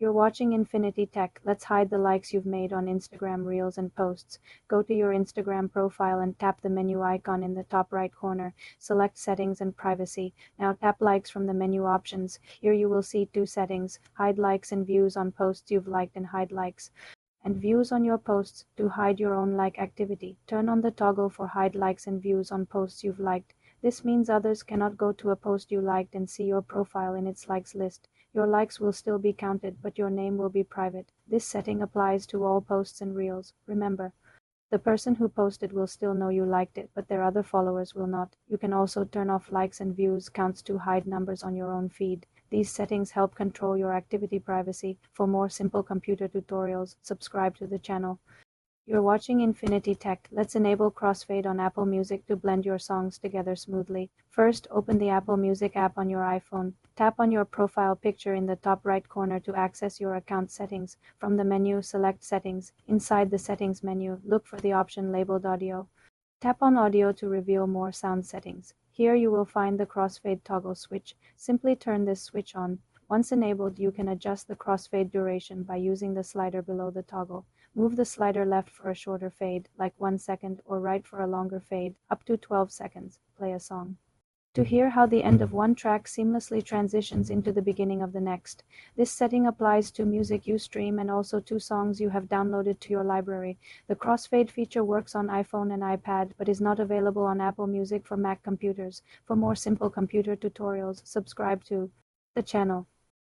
You're watching Infinity Tech. Let's hide the likes you've made on Instagram Reels and posts. Go to your Instagram profile and tap the menu icon in the top right corner. Select Settings and Privacy. Now tap Likes from the menu options. Here you will see two settings: hide likes and views on posts you've liked, and hide likes and views on your posts. To hide your own like activity, turn on the toggle for hide likes and views on posts you've liked. This means others cannot go to a post you liked and see your profile in its likes list. Your likes will still be counted, but your name will be private. This setting applies to all posts and reels. Remember, the person who posted will still know you liked it, but their other followers will not. You can also turn off likes and views counts to hide numbers on your own feed. These settings help control your activity privacy. For more simple computer tutorials, subscribe to the channel. You're watching Infinity Tech. Let's enable crossfade on Apple Music to blend your songs together smoothly. First, open the Apple Music app on your iPhone. Tap on your profile picture in the top right corner to access your account settings. From the menu, select Settings. Inside the Settings menu, look for the option labeled Audio. Tap on Audio to reveal more sound settings. Here you will find the crossfade toggle switch. Simply turn this switch on. Once enabled, you can adjust the crossfade duration by using the slider below the toggle. Move the slider left for a shorter fade, like 1 second, or right for a longer fade, up to 12 seconds. Play a song. To hear how the end of one track seamlessly transitions into the beginning of the next. This setting applies to music you stream and also to songs you have downloaded to your library. The crossfade feature works on iPhone and iPad, but is not available on Apple Music for Mac computers. For more simple computer tutorials, subscribe to the channel.